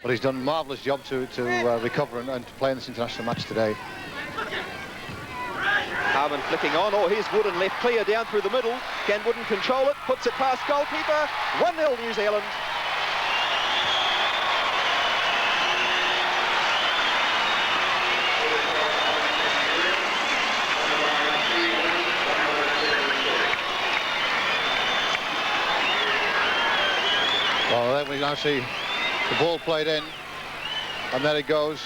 But he's done a marvellous job to recover and to play in this international match today. Harmon flicking on. Oh, here's Wooden left clear down through the middle. Can Wooden control it? Puts it past goalkeeper. 1-0 New Zealand. Well, then we now see the ball played in, and there it goes.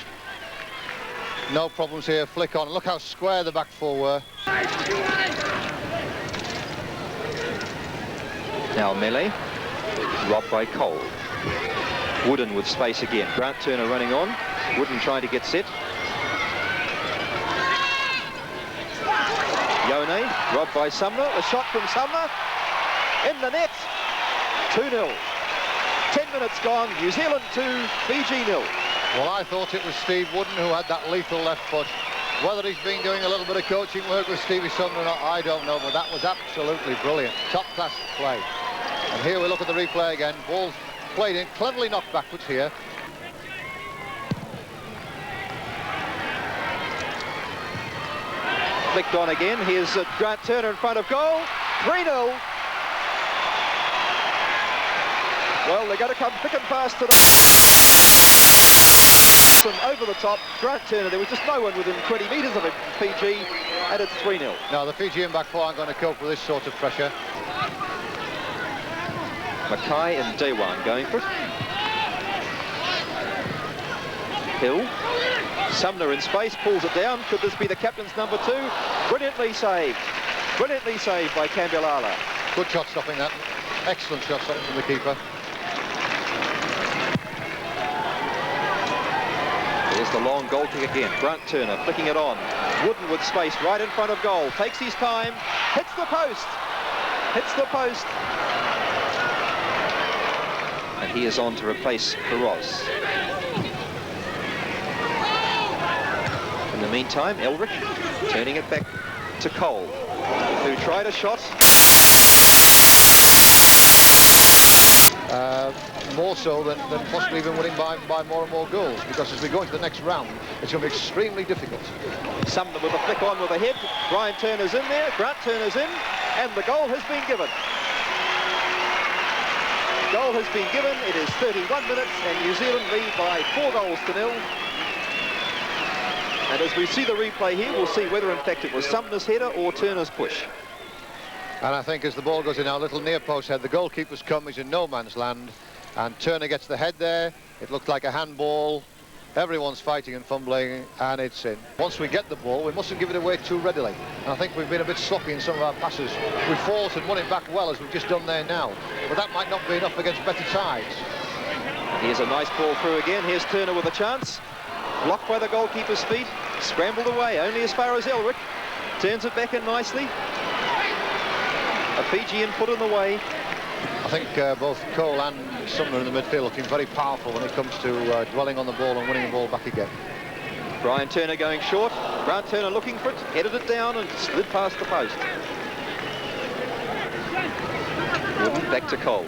No problems here, flick on. Look how square the back four were. Now melee, robbed by Cole. Wooden with space again. Grant Turner running on. Wooden trying to get set. Yone, robbed by Sumner. A shot from Sumner. In the net. 2-0. 10 minutes gone. New Zealand 2, Fiji 0. Well, I thought it was Steve Wooden who had that lethal left foot. Whether he's been doing a little bit of coaching work with Stevie Sumner or not, I don't know, but that was absolutely brilliant. Top-class play. And here we look at the replay again. Ball's played in, cleverly knocked backwards here. Flicked on again. Here's Grant Turner in front of goal. 3-0. Well, they're going to come thick and fast to the... Over the top, Grant Turner, there was just no one within 20 metres of him, Fiji, and it's 3-0. No, the Fijian back four aren't going to cope with this sort of pressure. Mackay and Dewan going for it. Hill. Sumner in space, pulls it down. Could this be the captain's number 2? Brilliantly saved. Brilliantly saved by Kambilala. Good shot stopping that. Excellent shot stopping from the keeper. There's the long goal kick again. Grant Turner flicking it on. Wooden with space right in front of goal. Takes his time. Hits the post. Hits the post. And he is on to replace Feroz. In the meantime, Elric turning it back to Cole, who tried a shot. More so than possibly even winning by more and more goals, because as we go into the next round, it's going to be extremely difficult. Sumner with a flick on with a head. Brian Turner's in there. Grant Turner's in, and the goal has been given. Goal has been given. It is 31 minutes, and New Zealand lead by 4-0. And as we see the replay here, we'll see whether in fact it was Sumner's header or Turner's push. And I think as the ball goes in, our little near post head, the goalkeeper's come, he's in no man's land, and Turner gets the head there. It looked like a handball. Everyone's fighting and fumbling, and it's in. Once we get the ball, we mustn't give it away too readily. And I think we've been a bit sloppy in some of our passes. We fought and won it back well, as we've just done there now. But that might not be enough against better sides. Here's a nice ball through again. Here's Turner with a chance. Blocked by the goalkeeper's feet. Scrambled away, only as far as Elric. Turns it back in nicely. A Fijian foot in the way. I think both Cole and Sumner in the midfield looking very powerful when it comes to dwelling on the ball and winning the ball back again. Brian Turner going short. Grant Turner looking for it, headed it down and slid past the post. Wooden back to Cole.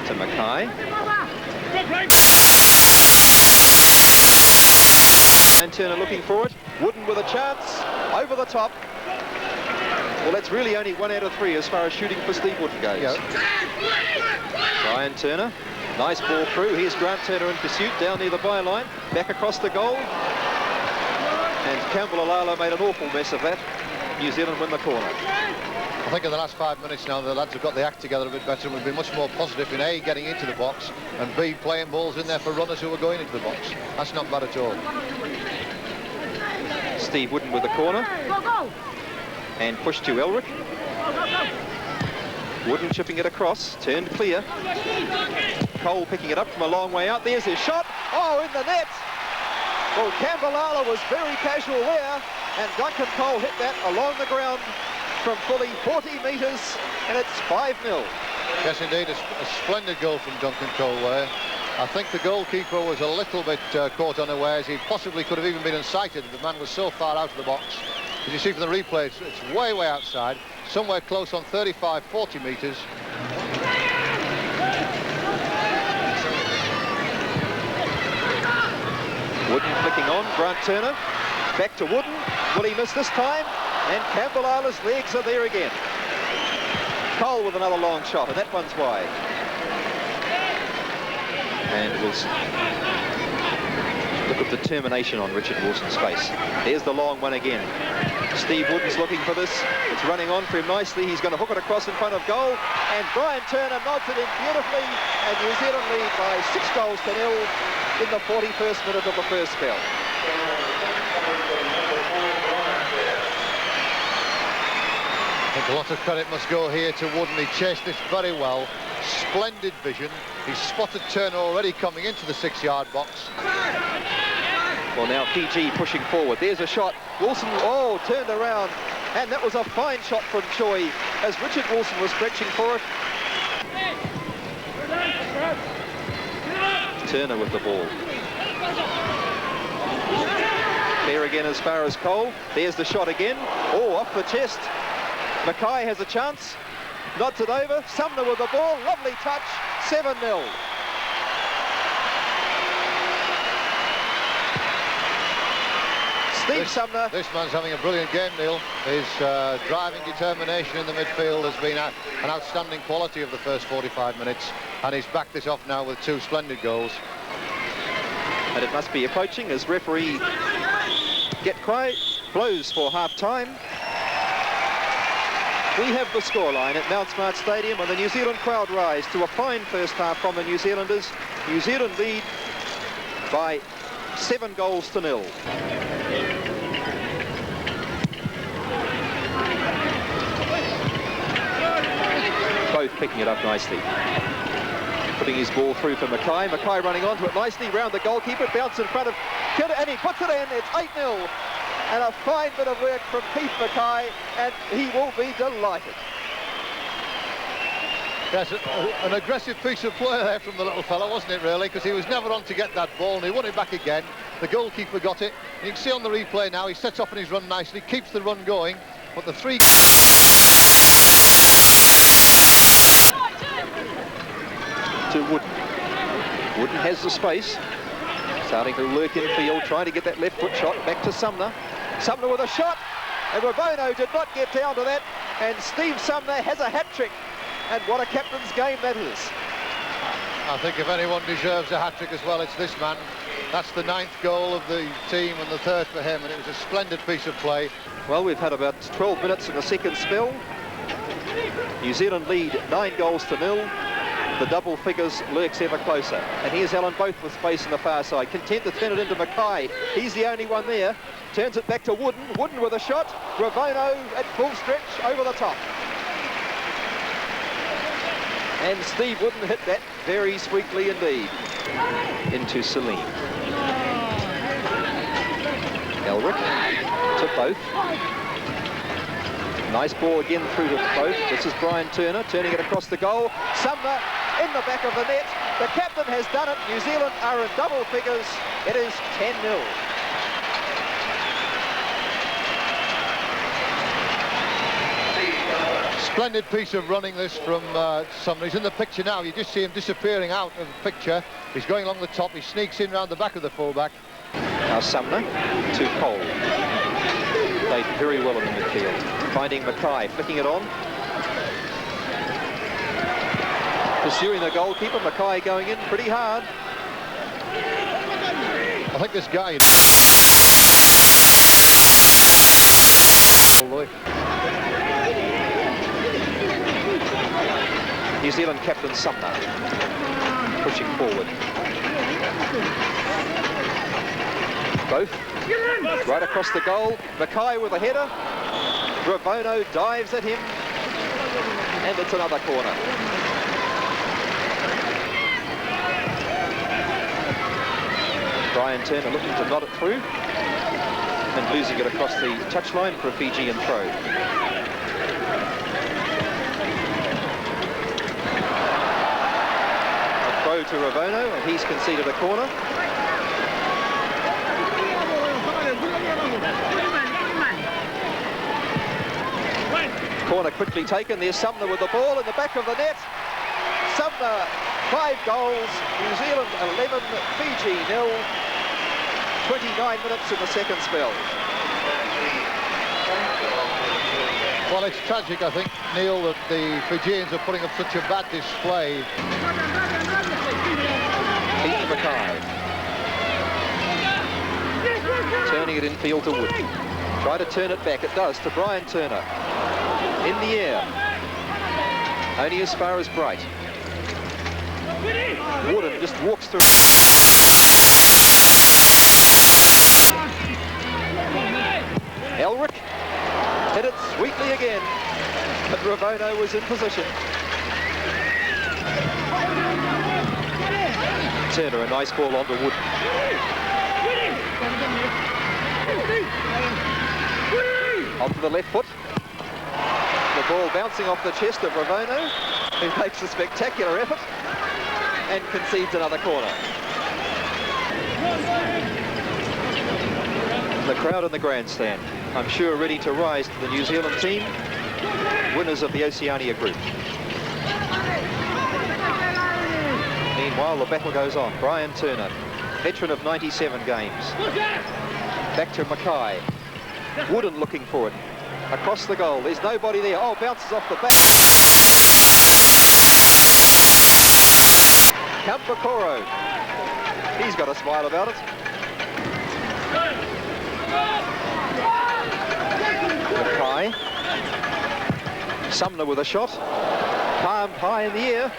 To Mackay. Brian Turner looking for it. Wooden with a chance. Over the top. Well, that's really only 1 out of 3 as far as shooting for Steve Wooden goes. Yep. Brian Turner, nice ball through. Here's Grant Turner in pursuit down near the byline, back across the goal. And Kambilala made an awful mess of that. New Zealand win the corner. I think in the last 5 minutes now, the lads have got the act together a bit better, and we've been much more positive in A, getting into the box, and B, playing balls in there for runners who are going into the box. That's not bad at all. Steve Wooden with the corner. And pushed to Elric. Wooden chipping it across, turned clear. Cole picking it up from a long way out. There's his shot. Oh, in the net. Well, Kambilala was very casual there, and Duncan Cole hit that along the ground from fully 40 metres, and it's 5-0. Yes, indeed, a splendid goal from Duncan Cole there. I think the goalkeeper was a little bit caught unawares. He possibly could have even been unsighted. The man was so far out of the box. As you see from the replay, it's way, way outside, somewhere close on 35, 40 metres. Wooden flicking on, Grant Turner. Back to Wooden. Will he miss this time? And Campbell Arla's legs are there again. Cole with another long shot, and that one's wide. And we'll look at determination on Richard Wilson's face. There's the long one again. Steve Wooden's looking for this. It's running on for him nicely. He's going to hook it across in front of goal. And Brian Turner nods it in beautifully. And New Zealand lead by 6 goals to 0 in the 41st minute of the first spell. I think a lot of credit must go here to Wooden. He chased this very well. Splendid vision. He spotted Turner already coming into the 6-yard box. Well, now Fiji pushing forward. There's a shot. Wilson, turned around. And that was a fine shot from Choi as Richard Wilson was stretching for it. Turner with the ball. Fair again as far as Cole. There's the shot again. Off the chest. Mackay has a chance. Nods it over. Sumner with the ball. Lovely touch. 7-0. Steve Sumner. This man's having a brilliant game, Neil. His driving determination in the midfield has been an outstanding quality of the first 45 minutes. And he's backed this off now with 2 splendid goals. And it must be approaching as referee Get Cry blows for half-time. We have the scoreline at Mount Smart Stadium, and the New Zealand crowd rise to a fine first half from the New Zealanders. New Zealand lead by 7 goals to 0. Both picking it up nicely. Putting his ball through for Mackay. Mackay running onto it nicely, round the goalkeeper, bounce in front of Kidder, and he puts it in. It's 8-0. And a fine bit of work from Keith Mackay, and he will be delighted. Yes, an aggressive piece of play there from the little fella, wasn't it, really? Because he was never on to get that ball, and he won it back again. The goalkeeper got it. And you can see on the replay now, he sets off in his run nicely, keeps the run going, but the 3... to Wooden. Wooden has the space. Starting to lurk in field, trying to get that left foot shot. Back to Sumner. Sumner with a shot. And Ravono did not get down to that. And Steve Sumner has a hat-trick. And what a captain's game that is. I think if anyone deserves a hat-trick as well, it's this man. That's the 9th goal of the team and the 3rd for him. And it was a splendid piece of play. Well, we've had about 12 minutes in the second spell. New Zealand lead 9 goals to 0. The double figures lurks ever closer. And here's Alan Both with space on the far side. Content to turn it into Mackay. He's the only one there. Turns it back to Wooden. Wooden with a shot. Ravono at full stretch over the top. And Steve Wooden hit that very sweetly indeed. Into Celine. Elric to Both. Nice ball again through to Both. This is Brian Turner turning it across the goal. Sumner in the back of the net. The captain has done it. New Zealand are in double figures. It is 10-0. Splendid piece of running this from Sumner. He's in the picture now. You just see him disappearing out of the picture. He's going along the top. He sneaks in round the back of the fullback. Now Sumner to Cole. Played very well in the midfield. Finding Mackay, flicking it on. Pursuing the goalkeeper, Mackay going in pretty hard. I think this guy... New Zealand captain Sumner pushing forward. Both right across the goal. Mackay with a header. Ravono dives at him, and it's another corner. Brian Turner looking to nod it through and losing it across the touchline for a Fijian throw. A throw to Ravono, and he's conceded a corner. Corner quickly taken. There's Sumner with the ball in the back of the net. Sumner, 5 goals. New Zealand 11, Fiji 0. 29 minutes in the second spell. Well, it's tragic, I think, Neil, that the Fijians are putting up such a bad display. Keith Mackay. Turning it infield to Wood. Try to turn it back. It does to Brian Turner. In the air. Only as far as Bright. Warden just walks through. Elric hit it sweetly again, but Ravono was in position. Turner, a nice ball onto Wood. Onto the left foot. The ball bouncing off the chest of Ravono, who makes a spectacular effort and concedes another corner. The crowd in the grandstand, I'm sure, ready to rise to the New Zealand team, winners of the Oceania group. Meanwhile, the battle goes on. Brian Turner, veteran of 97 games. Back to Mackay. Wooden looking for it. Across the goal. There's nobody there. Oh, bounces off the back. Campacoro. He's got a smile about it. Mackay. Sumner with a shot. Palmed high in the air.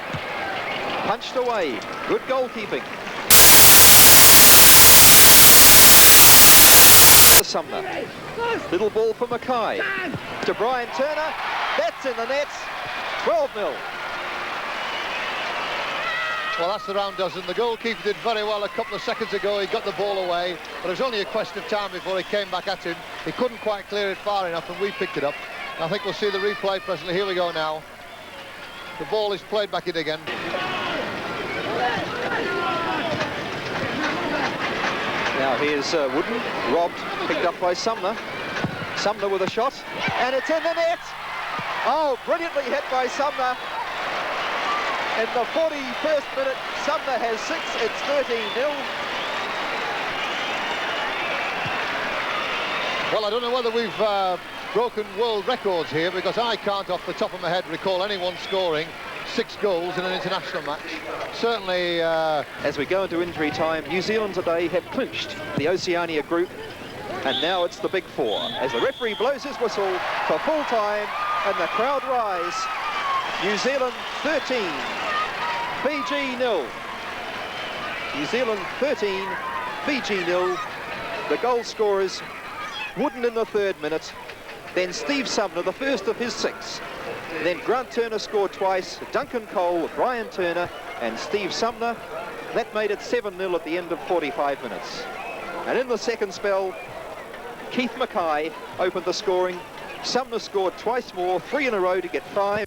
Punched away. Good goalkeeping. Sumner. Little ball for Mackay. To Brian Turner. That's in the net. 12-0. Well, that's the round dozen. The goalkeeper did very well a couple of seconds ago. He got the ball away, but it was only a question of time before he came back at him. He couldn't quite clear it far enough, and we picked it up. I think we'll see the replay presently. Here we go now. The ball is played back in again. Now here's Wooden, robbed, picked up by Sumner. Sumner with a shot, and it's in the net. Oh, brilliantly hit by Sumner. In the 41st minute, Sumner has 6, it's 13-0. Well, I don't know whether we've broken world records here, because I can't, off the top of my head, recall anyone scoring 6 goals in an international match. Certainly... As we go into injury time, New Zealand today have clinched the Oceania group, and now it's the big 4. As the referee blows his whistle for full time, and the crowd rise. New Zealand 13, Fiji 0. New Zealand 13, Fiji 0. The goal scorers, Wooden in the 3rd minute, then Steve Sumner, the first of his 6. Then Grant Turner scored twice, Duncan Cole, Brian Turner and Steve Sumner. That made it 7-0 at the end of 45 minutes. And in the second spell, Keith Mackay opened the scoring. Sumner scored twice more, 3 in a row to get 5.